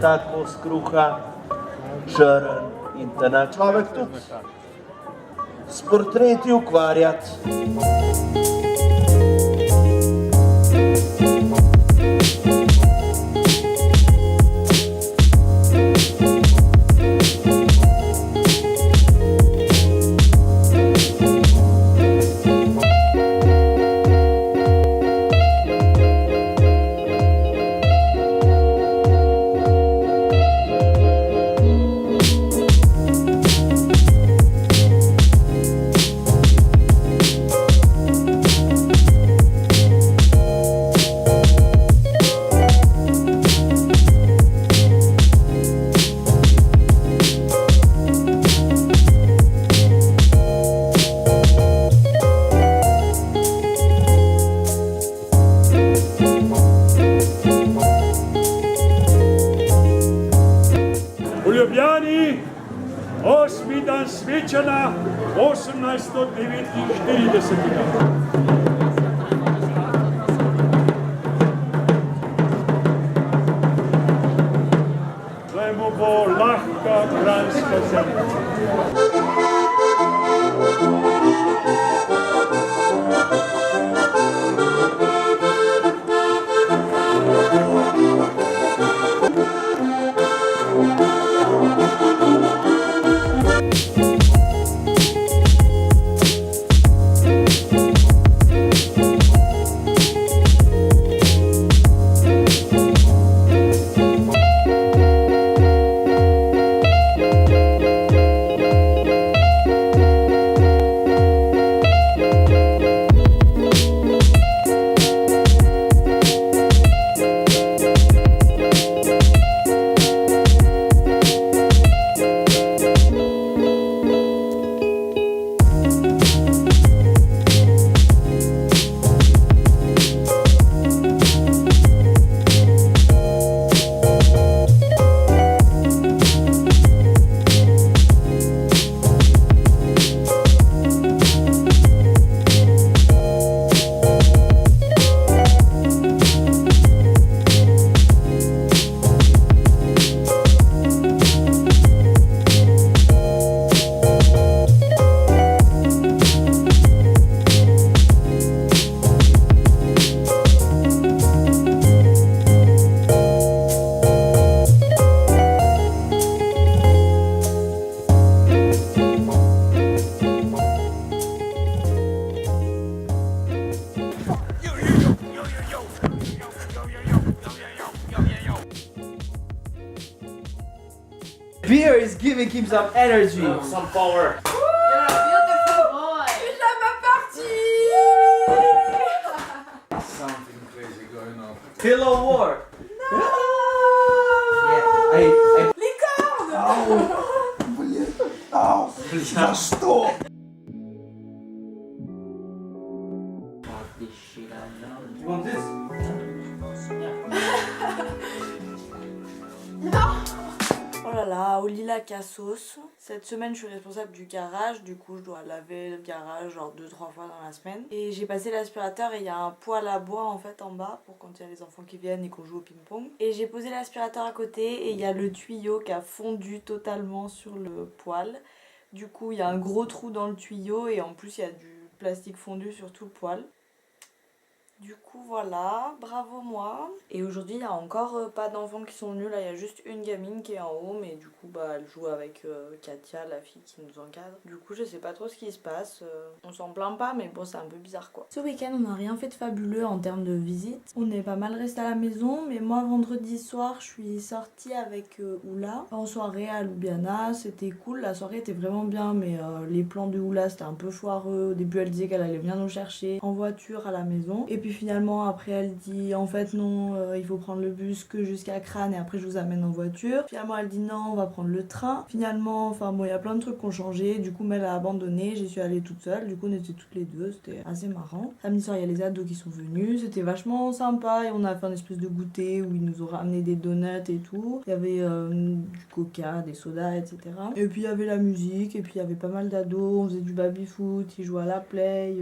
Tako skruha, črn in te na človek tudi s portreti ukvarjati. U Ljubljani, 8. dan svečana 1849. Zdaj mu bo lahka kranjska zemlja. Beer is giving him some energy. Some power. Something crazy going on. Pillow war. No. За что? You want this? Oh là là, au lilac à sauce. Cette semaine, je suis responsable du garage. Du coup, je dois laver le garage genre 2-3 fois dans la semaine. Et j'ai passé l'aspirateur et il y a un poêle à bois en fait en bas pour quand il y a les enfants qui viennent et qu'on joue au ping-pong. Et j'ai posé l'aspirateur à côté et il y a le tuyau qui a fondu totalement sur le poêle. Du coup, il y a un gros trou dans le tuyau et en plus, il y a du plastique fondu sur tout le poêle. Du coup voilà, bravo moi. Et aujourd'hui il y a encore pas d'enfants qui sont venus, là il y a juste une gamine qui est en haut, mais du coup bah elle joue avec Katia, la fille qui nous encadre. Du coup je sais pas trop ce qui se passe, on s'en plaint pas mais bon c'est un peu bizarre quoi. Ce week-end on n'a rien fait de fabuleux en termes de visite, on est pas mal resté à la maison, mais moi vendredi soir je suis sortie avec Oula en soirée à Ljubljana, c'était cool, la soirée était vraiment bien mais les plans de Oula c'était un peu foireux, au début elle disait qu'elle allait venir nous chercher en voiture à la maison, et puis puis finalement après elle dit en fait non, il faut prendre le bus que jusqu'à Crâne et après je vous amène en voiture. Finalement elle dit non, on va prendre le train. Finalement, enfin bon, il y a plein de trucs qui ont changé. Du coup Mel a abandonné, j'y suis allée toute seule. Du coup on était toutes les deux, c'était assez marrant. Samedi soir il y a les ados qui sont venus, c'était vachement sympa et on a fait un espèce de goûter où ils nous ont ramené des donuts et tout. Il y avait du coca, des sodas, etc. Et puis il y avait la musique et puis il y avait pas mal d'ados, on faisait du baby-foot, ils jouaient à la play.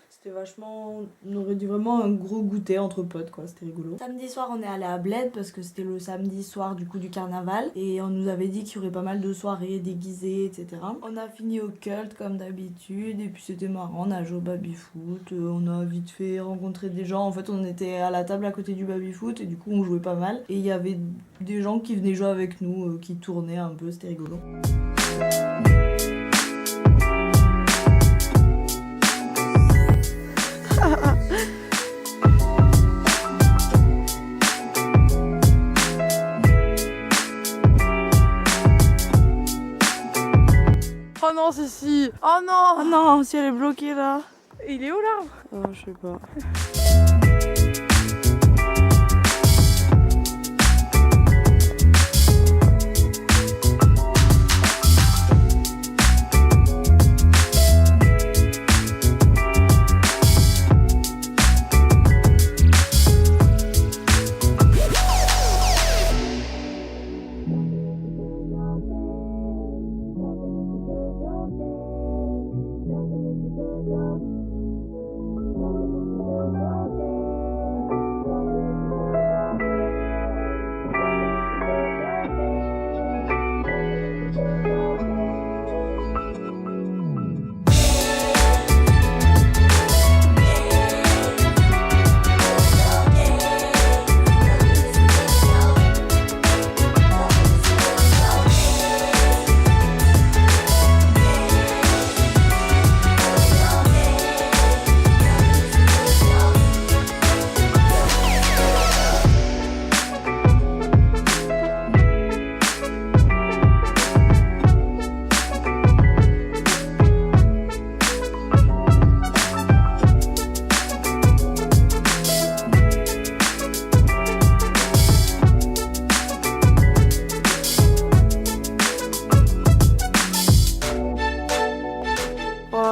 C'était vachement, on aurait dit vraiment un gros goûter entre potes quoi, c'était rigolo. Samedi soir on est allé à Bled parce que c'était le samedi soir du coup du carnaval et on nous avait dit qu'il y aurait pas mal de soirées déguisées etc. On a fini au cult comme d'habitude et puis c'était marrant, on a joué au baby-foot, on a vite fait rencontrer des gens, en fait on était à la table à côté du baby-foot et du coup on jouait pas mal et il y avait des gens qui venaient jouer avec nous, qui tournaient un peu, c'était rigolo. Oh non, Cécile! Oh non! Oh non, si elle est bloquée là. Il est où l'arbre? Oh, je sais pas.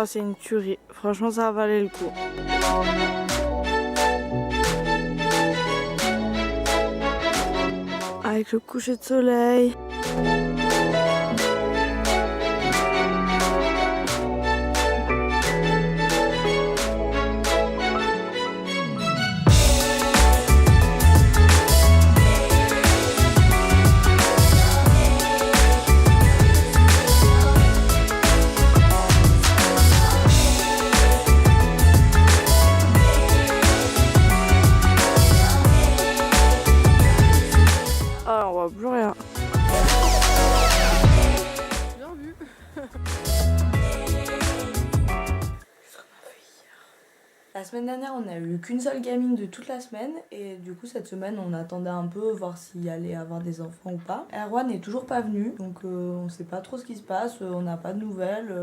C'est une tuerie, franchement ça valait le coup. Avec le coucher de soleil. Ah, on voit plus rien. Bien vu. La semaine dernière, on a eu qu'une seule gamine de toute la semaine et du coup cette semaine on attendait un peu voir s'il allait avoir des enfants ou pas. Erwan n'est toujours pas venu donc on sait pas trop ce qui se passe, on n'a pas de nouvelles,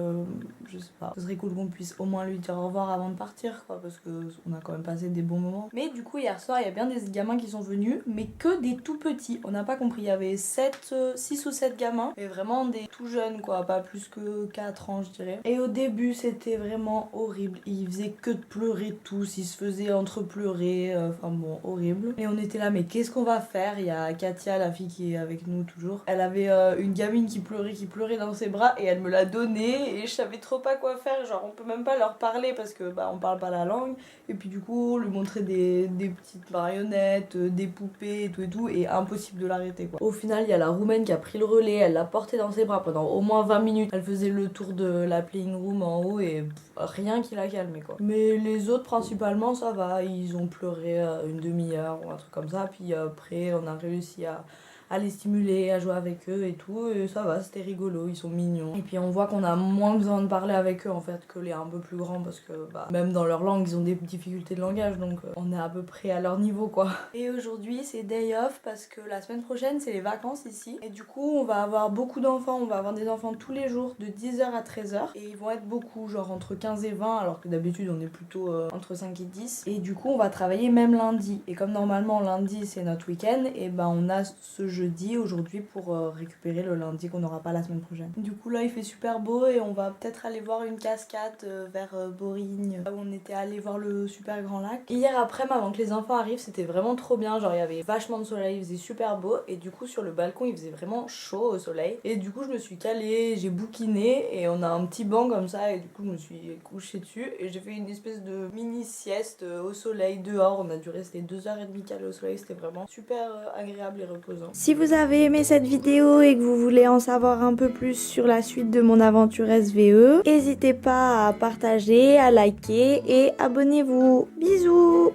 je sais pas. Ce serait cool qu'on puisse au moins lui dire au revoir avant de partir quoi parce que on a quand même passé des bons moments. Mais du coup hier soir il y a bien des gamins qui sont venus mais que des tout petits, on n'a pas compris, il y avait 6 ou 7 gamins et vraiment des tout jeunes quoi, pas plus que 4 ans je dirais. Et au début c'était vraiment horrible, ils faisaient que de pleurer tous, ils se faisaient entrepleurer, enfin bon, horrible. Et on était là, mais qu'est-ce qu'on va faire? Il y a Katia, la fille qui est avec nous toujours. Elle avait une gamine qui pleurait dans ses bras et elle me l'a donnée et je savais trop pas quoi faire. Genre, on peut même pas leur parler parce que bah on parle pas la langue. Et puis du coup, lui montrer des petites marionnettes, des poupées et tout et impossible de l'arrêter quoi. Au final, il y a la Roumaine qui a pris le relais, elle l'a portée dans ses bras pendant au moins 20 minutes. Elle faisait le tour de la playing room en haut et rien qui l'a calmée quoi. Mais les autres principalement ça va, ils ont pleuré une demi-heure ou un truc comme ça, puis après on a réussi à à les stimuler, à jouer avec eux et tout. Et ça va, c'était rigolo, ils sont mignons. Et puis on voit qu'on a moins besoin de parler avec eux en fait que les un peu plus grands parce que même dans leur langue ils ont des difficultés de langage donc on est à peu près à leur niveau quoi. Et aujourd'hui c'est day off parce que la semaine prochaine c'est les vacances ici et du coup on va avoir beaucoup d'enfants, on va avoir des enfants tous les jours de 10h à 13h et ils vont être beaucoup, genre entre 15 et 20 alors que d'habitude on est plutôt entre 5 et 10 et du coup on va travailler même lundi et comme normalement lundi c'est notre week-end et on a ce jeudi aujourd'hui pour récupérer le lundi qu'on n'aura pas la semaine prochaine. Du coup là il fait super beau et on va peut-être aller voir une cascade vers Borigne où on était allé voir le super grand lac. Hier après avant que les enfants arrivent c'était vraiment trop bien, genre il y avait vachement de soleil, il faisait super beau et du coup sur le balcon il faisait vraiment chaud au soleil et du coup je me suis calée, j'ai bouquiné et on a un petit banc comme ça et du coup je me suis couchée dessus et j'ai fait une espèce de mini sieste au soleil dehors, on a dû rester 2h30 calés au soleil, c'était vraiment super agréable et reposant. Si vous avez aimé cette vidéo et que vous voulez en savoir un peu plus sur la suite de mon aventure SVE, n'hésitez pas à partager, à liker et abonnez-vous. Bisous!